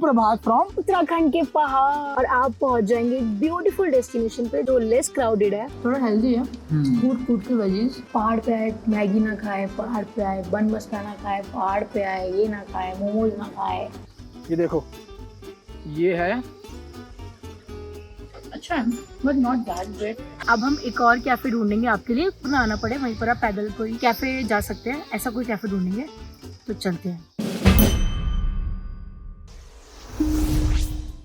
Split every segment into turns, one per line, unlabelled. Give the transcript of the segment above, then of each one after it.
सुप्रभात फ्रॉम
उत्तराखंड के पहाड़ और आप पहुंच जाएंगे ब्यूटीफुल डेस्टिनेशन पे जो लेस क्राउडेड है, थोड़ा हेल्दी है। फूड की वेजीज। पहाड़ पे आए मैगी ना खाए, पहाड़ पे आए बन मस्का ना खाए, पहाड़ पे आए ये ना खाए, मोमोज ना खाए।
ये देखो, ये है
अच्छा है बट नॉट दैट ग्रेट। अब हम एक और कैफे ढूंढेंगे आपके लिए, ना आना पड़े, वहीं पर आप पैदल कोई कैफे जा सकते हैं, ऐसा कोई कैफे ढूंढेंगे। तो चलते हैं।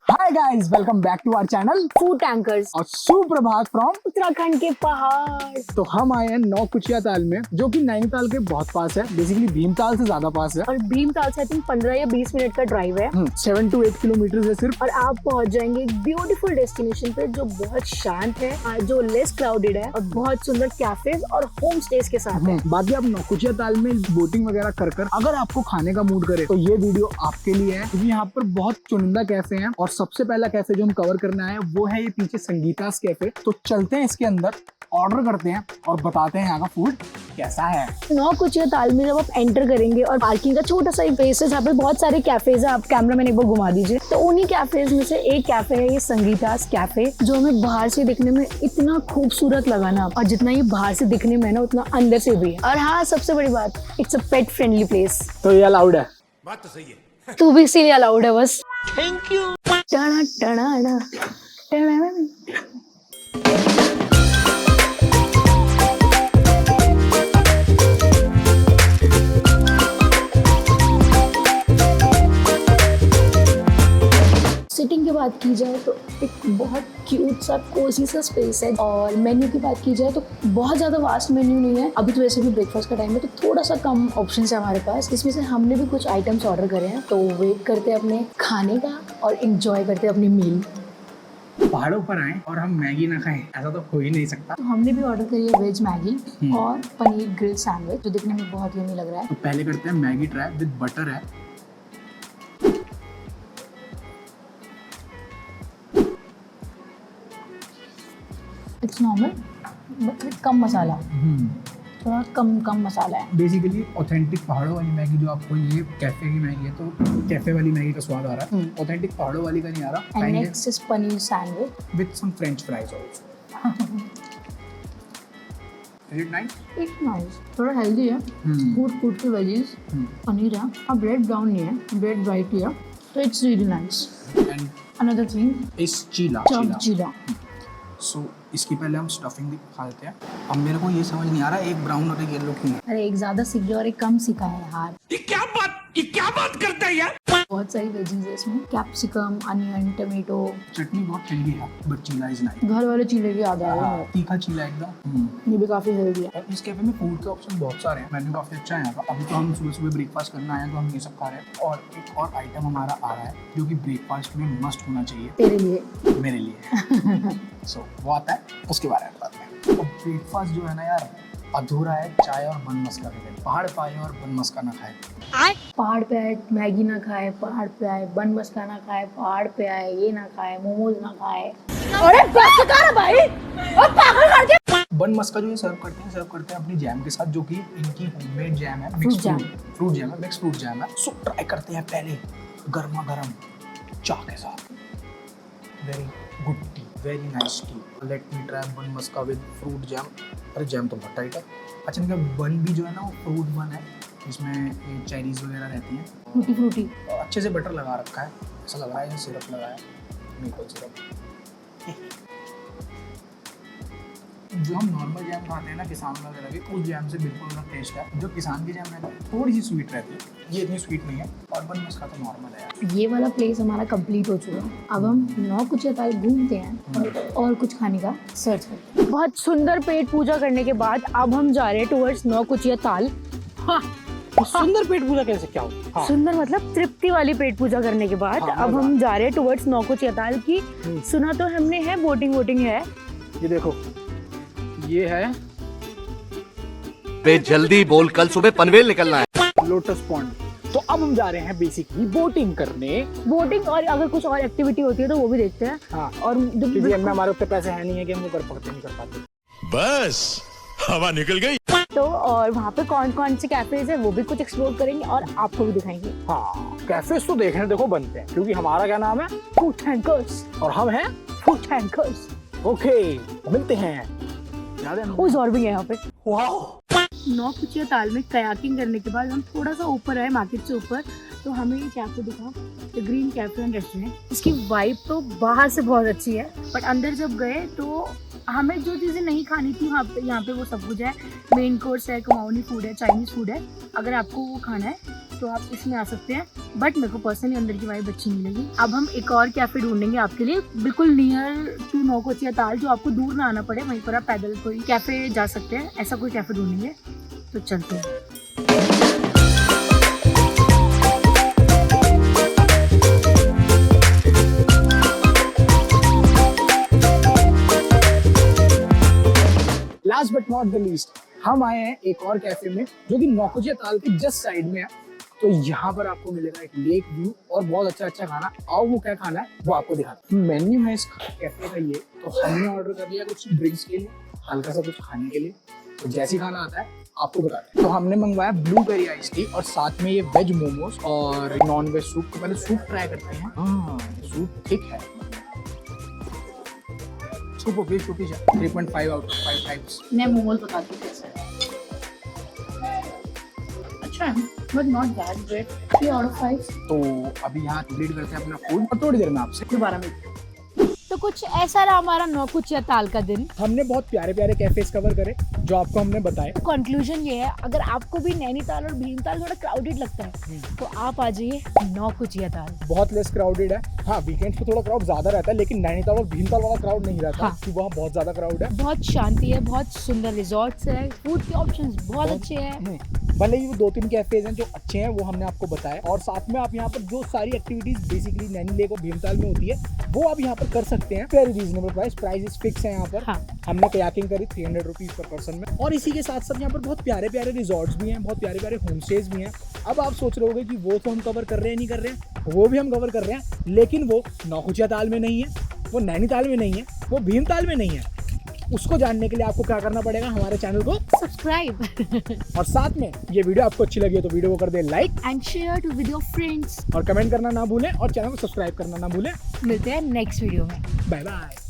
Hi guys, welcome back to our channel
food tankers
और सुप्रभात फ्रॉम
उत्तराखंड के पहाड़।
तो हम आए हैं नौकुचिया ताल में, जो कि नैनीताल के बहुत पास है, बेसिकली भीमताल से ज्यादा पास है।
और भीमताल से आई थिंक 15 या 20 मिनट का ड्राइव है।
7 to 8 किलोमीटर है सिर्फ।
और आप पहुंच जाएंगे एक ब्यूटीफुल डेस्टिनेशन पे जो बहुत शांत है, जो लेस क्राउडेड है और बहुत सुंदर कैफेज और होम स्टेज के साथ है।
बाकी आप नौकुचिया ताल में बोटिंग वगैरह कर अगर आपको खाने का मूड करे तो ये वीडियो आपके लिए है, क्योंकि यहाँ पर बहुत चुनिंदा कैफे हैं। और सबसे पहला कैफे जो हम कवर करने आए हैं वो है ये पीछे संगीतास कैफे। तो चलते हैं इसके अंदर, ऑर्डर करते हैं और बताते हैं यहाँ का फूड कैसा है।
नौकुचिया ताल में जब आप एंटर करेंगे और पार्किंग का छोटा सा स्पेस है जहाँ पे बहुत सारे कैफेज है, आप कैमरामैन एक बार घुमा दीजिए। तो उन्हीं कैफेज में से एक कैफे है ये संगीतास कैफे, जो हमें बाहर से दिखने में इतना खूबसूरत लगा ना, और जितना ये बाहर से दिखने में ना उतना अंदर से भी है। और हाँ, सबसे बड़ी बात, it's a pet friendly place.
तो ये अलाउड है?
बात तो सही है।
तू भी इसीलिए अलाउड है बस।
Thank you.
टना टना टना। सिटिंग की बात की जाए तो एक बहुत क्यूट सा कोजी सा स्पेस है। और मेन्यू की बात की जाए तो बहुत ज़्यादा वास्ट मेन्यू नहीं है। अभी तो वैसे भी ब्रेकफास्ट का टाइम है तो थोड़ा सा कम ऑप्शंस है हमारे पास। इसमें से हमने भी कुछ आइटम्स ऑर्डर करे हैं, तो वेट करते हैं अपने खाने का और इंजॉय करते हैं अपनी मील।
पहाड़ों पर आए और हम मैगी ना खाएं, ऐसा तो हो ही नहीं सकता।
तो हमने भी ऑर्डर करी है वेज मैगी और पनीर ग्रिल सैंडविच, जो दिखने में बहुत यम्मी लग रहा है।
तो पहले करते हैं मैगी ट्राई विद बटर है।
इट्स नॉर्मल बट विद कम मसाला, थोड़ा कम मसाला है।
बेसिकली ऑथेंटिक पहाड़ों वाली मैगी जो आपको ये कैफे की मैगी है, तो कैफे वाली मैगी का स्वाद आ रहा है, ऑथेंटिक पहाड़ों वाली का नहीं आ रहा।
And next is paneer sandwich
with some French fries also. Is it nice?
It's nice, थोड़ा हेल्दी है। फूड की वेजीज, पनीर है और ब्रेड ब्राउन नहीं है, ब्रेड वाइट ही है, तो it's really nice.
And
another thing
is cheela.
Cheela.
So इसकी पहले हम स्टफिंग भी खा लेते हैं। अब मेरे को ये समझ नहीं आ रहा एक ब्राउन और एक येलो क्यों है।
अरे एक ज्यादा सीख गया और एक कम सीखा है यार।
ये क्या बात करता है यार?
बहुत सारी वेजीज है इसमें, कैप्सिकम, अनियन, टमेटो।
चटनी बहुत ठंडी है बट चीला इज नाइस।
घर वाले चीले की याद आ रहे हैं।
तीखा चीला एकदम।
ये भी काफी हेल्दी है।
और इस कैफे में फूड के ऑप्शन बहुत सारे हैं, मेन्यू काफी अच्छा है यहाँ का। अभी तो हम सुबह सुबह ब्रेकफास्ट करना आए हैं तो हम ये सब खा रहे हैं। और एक और आइटम हमारा आ रहा है जो कि ब्रेकफास्ट में मस्ट होना चाहिए
तेरे लिए,
मेरे लिए। सो वो आता है, उसके बारे में बताते हैं। और ब्रेकफास्ट जो है ना यार, अधूरा है चाय और बन मस्का के बिना। पहाड़ पे आए और बन मस्का ना खाए।
पहाड़ पे आए मैगी ना खाए, पहाड़ पे आए बन मस्का ना खाए, पहाड़ पे आए ये ना खाए, मोमोज ना खाए। अरे बस कर भाई, और पागल कर दिया।
बन मस्का जो ये सर्व करते हैं अपनी जैम के साथ, जो कि इनकी होममेड जैम है,
fruit jam.
Mix fruit jam है। सो ट्राई करते हैं पहले गर्मा गर्म चाय के साथ। Very good T, very nice T. Let me try बन मस्का विद फ्रूट जैम। अरे जैम तो बहुत टाइट है। अच्छा, इनका बन भी जो है ना वो फ्रूट बन है, इसमें ये चेरीज वगैरह रहती हैं,
फ्रूटी।
और अच्छे से बटर लगा रखा है, ऐसा लग रहा है जैसे सिरप लगाया, मेपल सिरप। जो हम नॉर्मल जैम खाते हैं ना किसान वगैरह की, उस जैम से बिल्कुल अलग टेस्ट है। जो किसान की जैम रहती है थोड़ी सी स्वीट रहती है, ये इतनी स्वीट नहीं है। और बन मस्का तो नॉर्मल है यार।
ये वाला प्लेस हमारा कंप्लीट हो चुका है। अब हम नौकुचिया ताल घूमते हैं और कुछ खाने का सर्च करते हैं। बहुत सुंदर पेट पूजा करने के बाद अब हम जा रहे हैं टुवर्ड्स नौकुचिया ताल।
सुंदर पेट पूजा कैसे क्या हो?
सुंदर मतलब तृप्ति वाली पेट पूजा करने के बाद अब हम जा रहे हैं टुवर्ड्स नौकुचिया ताल की। सुना तो हमने है बोटिंग है।
ये देखो, ये है
बे जल्दी बोल, कल सुबह पनवेल निकलना है।
Lotus pond. तो अब हम जा रहे हैं बेसिकली बोटिंग करने।
बोटिंग और अगर कुछ और एक्टिविटी होती है तो वो भी देखते हैं।
हाँ,
और
क्योंकि हमें हमारे उतने पैसे है नहीं है कि हम वो नहीं कर पाते।
बस हवा निकल गई।
तो और वहाँ पे कौन कौन से कैफेज है वो भी कुछ एक्सप्लोर करेंगे और आपको भी दिखाएंगे।
हाँ, कैफेज तो देखने देखो बनते हैं, क्योंकि हमारा क्या नाम है,
फूड टैंकर्स।
और हम हैं
फूड टैंकर्स।
ओके, मिलते हैं। याद है
वो और भी है यहाँ पे।
वाओ।
नौकुचिया ताल में कयाकिंग करने के बाद हम थोड़ा सा ऊपर आए, मार्केट से ऊपर, तो हमें ये कैफे दिखा, the green cafe and restaurant. इसकी वाइब तो बाहर से बहुत अच्छी है, बट अंदर जब गए तो हमें जो चीज़ें नहीं खानी थी वहाँ पे, यहाँ पे वो सब कुछ है। मेन कोर्स है, कुमाऊनी फूड है, चाइनीज़ फूड है। अगर आपको वो खाना है तो आप इसमें आ सकते हैं, बट मेरे को पर्सनली अंदर की वाइब अच्छी नहीं लगी। अब हम एक और कैफे ढूंढेंगे आपके लिए, बिल्कुल नियर टू नौकुचिया ताल, जो आपको दूर ना आना पड़े, वहीं पर आप पैदल कोई कैफे जा सकते हैं। ऐसा कोई कैफे ढूंढेंगे, तो चलते हैं।
Last but not the least, हम आए हैं एक और कैफे में जो कि नौकुचिया ताल के जस्ट साइड में है। तो यहाँ पर आपको मिलेगा एक लेक व्यू और बहुत अच्छा अच्छा खाना। आओ वो क्या खाना है वो आपको दिखाते हैं। मेन्यू है इस कैफे का ये, तो हमने ऑर्डर कर लिया कुछ ड्रिंक्स के लिए, हल्का सा कुछ खाने के लिए। तो जैसे खाना आता है आपको बताते हैं। तो हमने मंगवाया ब्लूबेरी आइस टी और साथ में ये वेज मोमोज और नॉन वेज सूप। तो पहले सूप ट्राई करते हैं। हाँ, सूप ठीक है। सूप ओके, छोटी सा 3.5 आउट ऑफ 5 टाइप्स।
मैं मोमोज बताती हूँ कैसा है। अच्छा है, but not that great. 3 out of 5।
तो अभी यहाँ कंप्लीट करते हैं अपना फूड और थोड़ी देर में आपसे
दोबारा मिलते हैं। तो कुछ ऐसा रहा हमारा नौकुचिया ताल का दिन।
हमने बहुत प्यारे प्यारे कैफेज कवर करे जो आपको हमने बताए।
कंक्लूजन ये है, अगर आपको भी नैनीताल और भीमताल थोड़ा क्राउडेड लगता है तो आप आ जाइए नौकुचिया ताल।
बहुत लेस क्राउडेड है। हाँ, वीकेंड्स पे थोड़ा क्राउड ज्यादा रहता है, लेकिन नैनीताल और भीमताल वाला क्राउड नहीं रहता।
हाँ।
कि वहाँ बहुत ज्यादा क्राउड है।
बहुत शांति है, बहुत सुंदर रिजॉर्ट्स है, फूड के ऑप्शंस बहुत अच्छे हैं।
भले ही वो 2-3 कैफेज हैं जो अच्छे हैं, वो हमने आपको बताया। और साथ में आप यहाँ पर जो सारी एक्टिविटीज बेसिकली नैनी लेक और भीमताल में होती है वो आप यहाँ पर कर सकते हैं। वेरी रीजनेबल प्राइस फिक्स है यहाँ पर।
हाँ।
हमने कयाकिंग करी 300 रुपीज पर पर्सन में। और इसी के साथ साथ यहाँ पर बहुत प्यारे प्यारे रिजॉर्ट्स भी हैं, बहुत प्यारे प्यारे होम स्टेज भी हैं। अब आप सोच रहे होगे कि वो तो हम कवर कर रहे हैं, नहीं कर रहे हैं। वो भी हम कवर कर रहे हैं, लेकिन वो नौकुचिया ताल में नहीं है, वो नैनीताल में नहीं है, वो भीमताल में नहीं है। उसको जानने के लिए आपको क्या करना पड़ेगा, हमारे चैनल को
सब्सक्राइब
और साथ में ये वीडियो आपको अच्छी लगी है तो वीडियो को कर दे like
and share to with your friends
और कमेंट करना ना भूलें और चैनल को सब्सक्राइब करना ना भूलें।
मिलते हैं नेक्स्ट वीडियो में।
Bye bye.